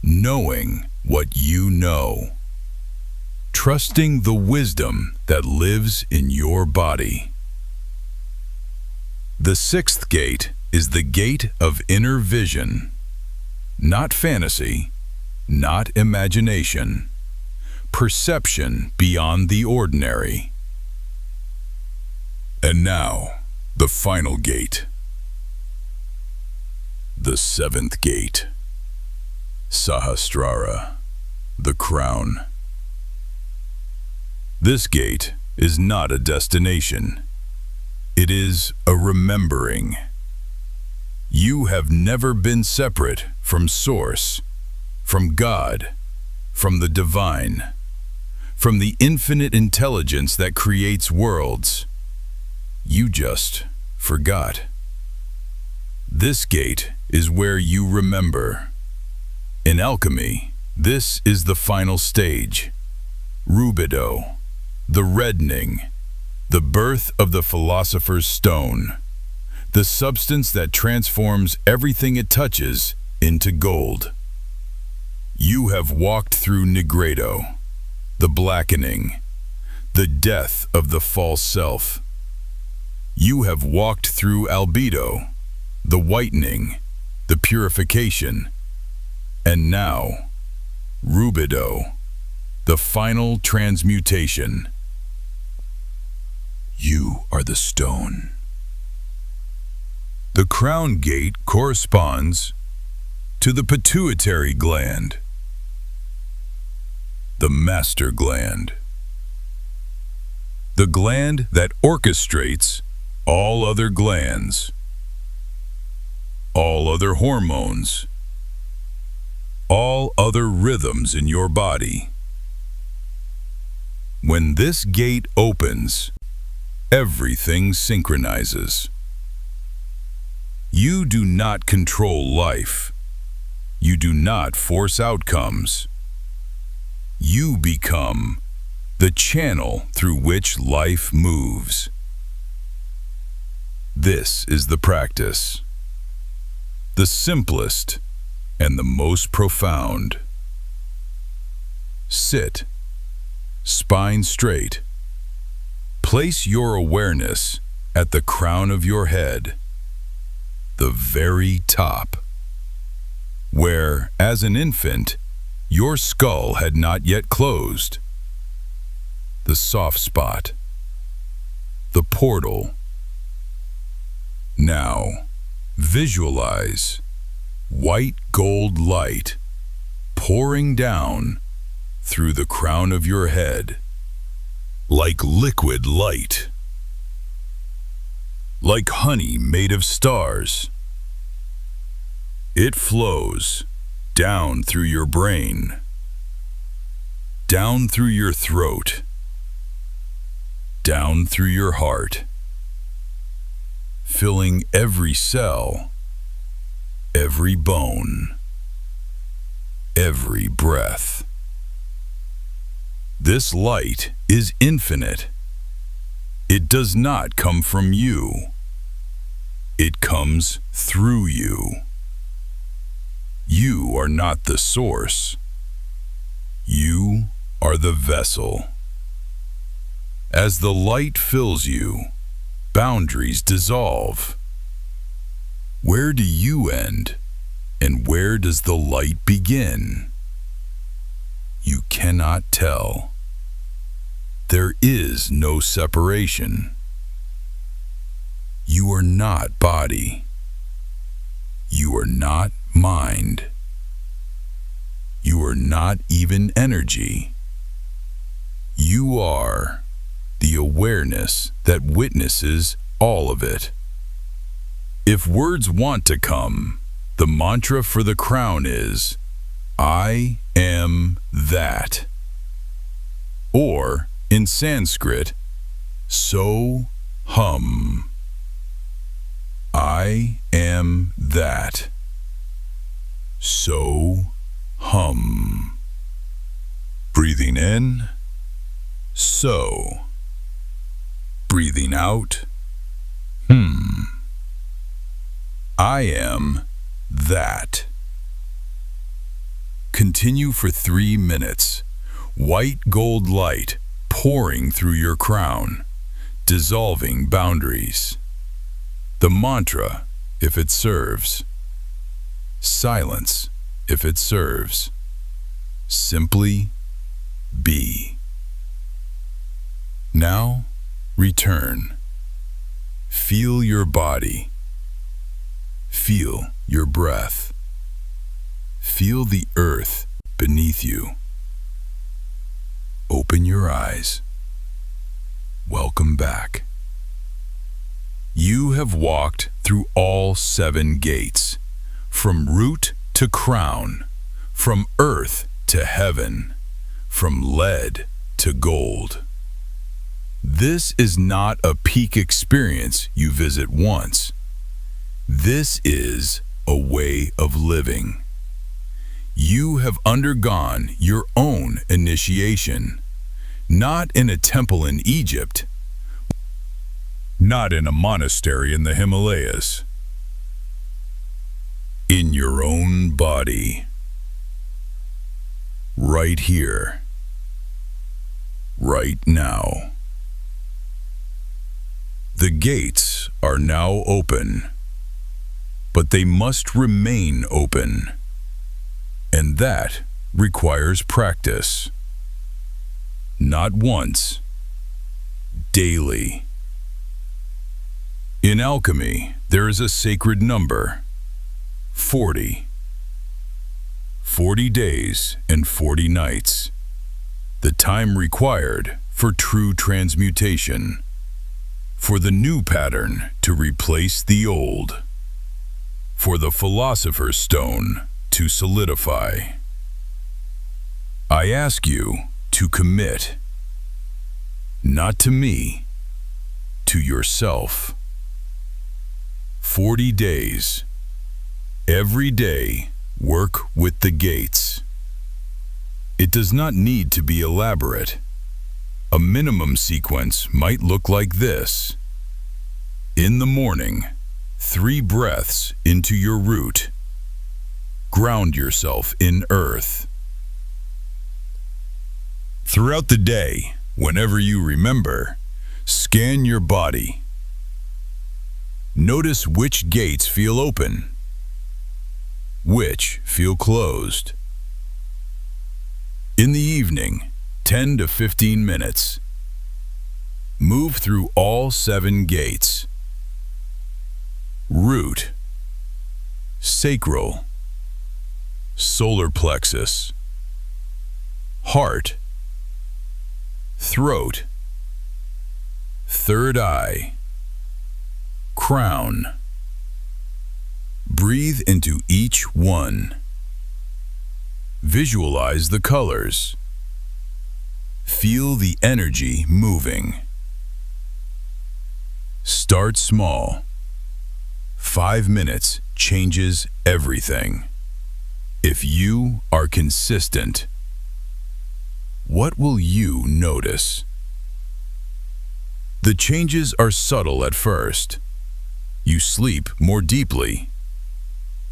Knowing what you know. Trusting the wisdom that lives in your body. The sixth gate is the gate of inner vision. Not fantasy, not imagination. Perception beyond the ordinary. And now, the final gate. The seventh gate. Sahasrara, the crown. This gate is not a destination. It is a remembering. You have never been separate from Source, from God, from the divine, from the infinite intelligence that creates worlds. You just forgot. This gate is where you remember. In alchemy, this is the final stage. Rubido, the reddening, the birth of the philosopher's stone, the substance that transforms everything it touches into gold. You have walked through Nigredo, the blackening, the death of the false self. You have walked through Albedo, the whitening, the purification, and now, Rubido, the final transmutation. You are the stone. The crown gate corresponds to the pituitary gland, the master gland, the gland that orchestrates all other glands, all other hormones, all other rhythms in your body. When this gate opens, everything synchronizes. You do not control life. You do not force outcomes. You become the channel through which life moves. This is the practice, the simplest and the most profound. Sit, spine straight. Place your awareness at the crown of your head, the very top, where, as an infant, your skull had not yet closed. The soft spot, the portal. Now, visualize white gold light pouring down through the crown of your head, like liquid light, like honey made of stars. It flows down through your brain, down through your throat, down through your heart, filling every cell, every bone, every breath. This light is infinite. It does not come from you. It comes through you. You are not the source. You are the vessel. As the light fills you, boundaries dissolve. Where do you end, and where does the light begin? You cannot tell. There is no separation. You are not body. You are not mind. You are not even energy. You are the awareness that witnesses all of it. If words want to come, the mantra for the crown is, I am that. Or, in Sanskrit, so hum. I am that. So hum. Breathing in, so. Breathing out, I am that. Continue for 3 minutes. White gold light pouring through your crown, dissolving boundaries. The mantra, if it serves. Silence, if it serves. Simply be. Now, return. Feel your body. Feel your breath. Feel the earth beneath you. Open your eyes. Welcome back. You have walked through all 7 gates, from root to crown, from earth to heaven, from lead to gold. This is not a peak experience you visit once. This is a way of living. You have undergone your own initiation, not in a temple in Egypt, not in a monastery in the Himalayas, in your own body, right here, right now. The gates are now open, but they must remain open, and that requires practice. Not once, daily. In alchemy, there is a sacred number, 40. 40 days and 40 nights, the time required for true transmutation, for the new pattern to replace the old, for the philosopher's stone to solidify. I ask you to commit, not to me, to yourself. 40 days. Every day, work with the gates. It does not need to be elaborate. A minimum sequence might look like this. In the morning, 3 breaths into your root. Ground yourself in earth. Throughout the day, whenever you remember, scan your body. Notice which gates feel open, which feel closed. In the evening, 10 to 15 minutes, move through all 7 gates. Root, sacral, solar plexus, heart, throat, third eye, crown. Breathe into each one. Visualize the colors. Feel the energy moving. Start small. 5 minutes changes everything. If you are consistent, what will you notice? The changes are subtle at first. You sleep more deeply.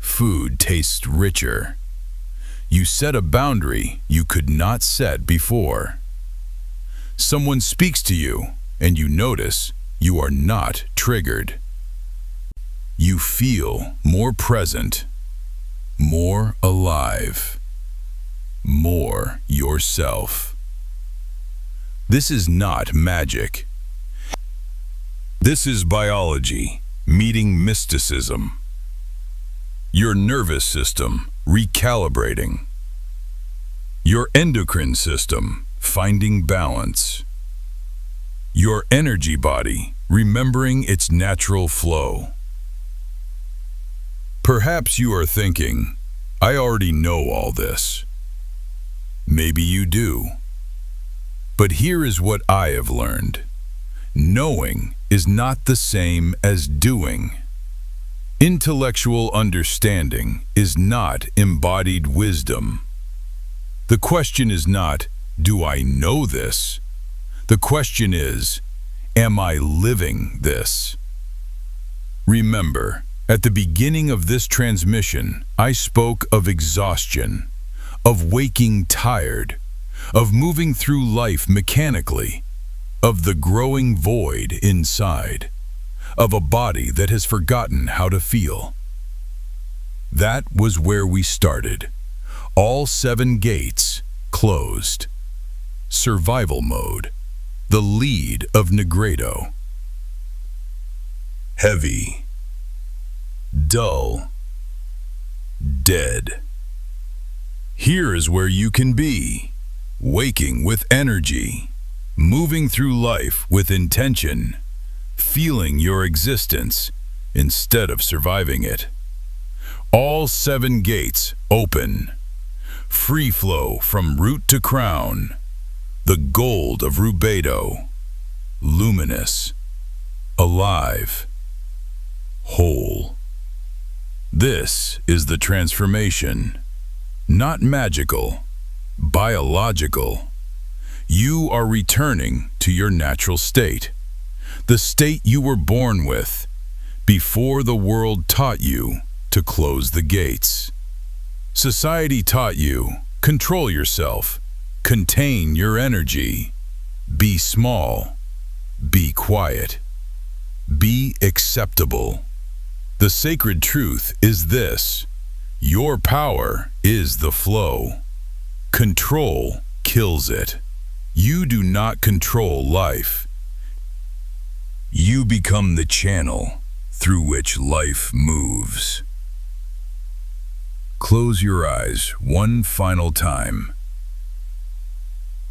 Food tastes richer. You set a boundary you could not set before. Someone speaks to you, and you notice you are not triggered. You feel more present, more alive, more yourself. This is not magic. This is biology meeting mysticism. Your nervous system recalibrating. Your endocrine system finding balance. Your energy body remembering its natural flow. Perhaps you are thinking, I already know all this. Maybe you do. But here is what I have learned. Knowing is not the same as doing. Intellectual understanding is not embodied wisdom. The question is not, do I know this? The question is, am I living this? Remember, at the beginning of this transmission, I spoke of exhaustion, of waking tired, of moving through life mechanically, of the growing void inside, of a body that has forgotten how to feel. That was where we started. All 7 gates closed. Survival mode, the lead of Negredo. Heavy, dull, dead. Here is where you can be, waking with energy, moving through life with intention, feeling your existence instead of surviving it. All 7 gates open. Free flow from root to crown. The gold of rubedo. Luminous. Alive. Whole. This is the transformation. Not magical. Biological. You are returning to your natural state. The state you were born with, before the world taught you to close the gates. Society taught you, control yourself, contain your energy, be small, be quiet, be acceptable. The sacred truth is this: your power is the flow. Control kills it. You do not control life. You become the channel through which life moves. Close your eyes one final time.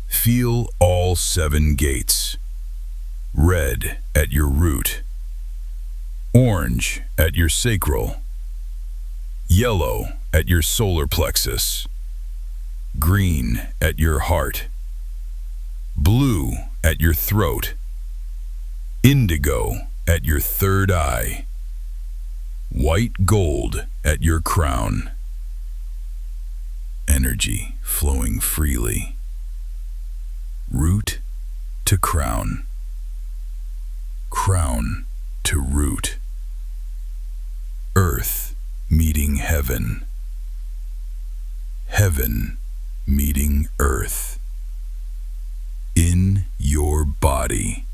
Feel all 7 gates. Red at your root. Orange at your sacral. Yellow at your solar plexus. Green at your heart. Blue at your throat. Indigo at your third eye. White gold at your crown. Energy flowing freely. Root to crown. Crown to root. Earth meeting heaven. Heaven meeting earth. In your body.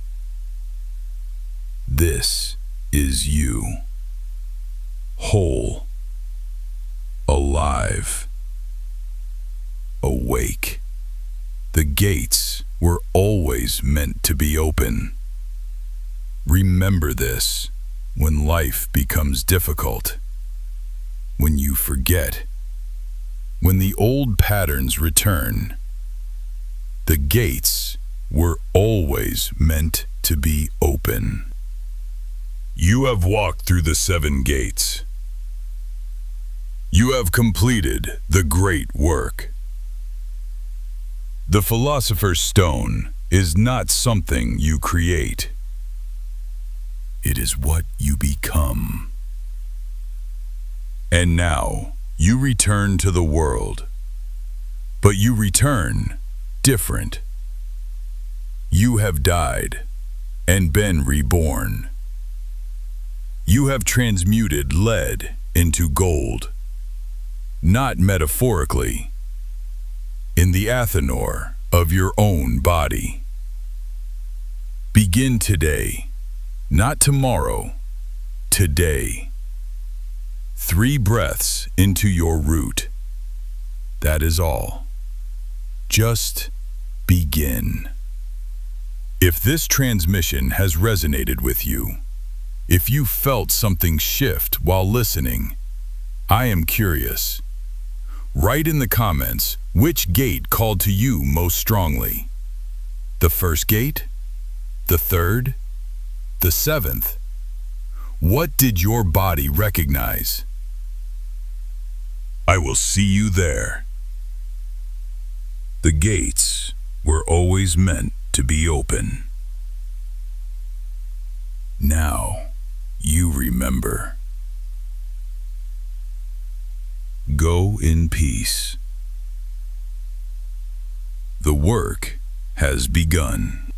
This is you. Whole. Alive. Awake. The gates were always meant to be open. Remember this when life becomes difficult, when you forget, when the old patterns return. The gates were always meant to be open. You have walked through the 7 gates. You have completed the great work. The Philosopher's Stone is not something you create. It is what you become. And now you return to the world. But you return different. You have died and been reborn. You have transmuted lead into gold. Not metaphorically, in the Athenor of your own body. Begin today, not tomorrow, today. 3 breaths into your root. That is all. Just begin. If this transmission has resonated with you, if you felt something shift while listening, I am curious. Write in the comments which gate called to you most strongly. The 1st gate? The 3rd? The 7th? What did your body recognize? I will see you there. The gates were always meant to be open. Now you remember. Go in peace. The work has begun.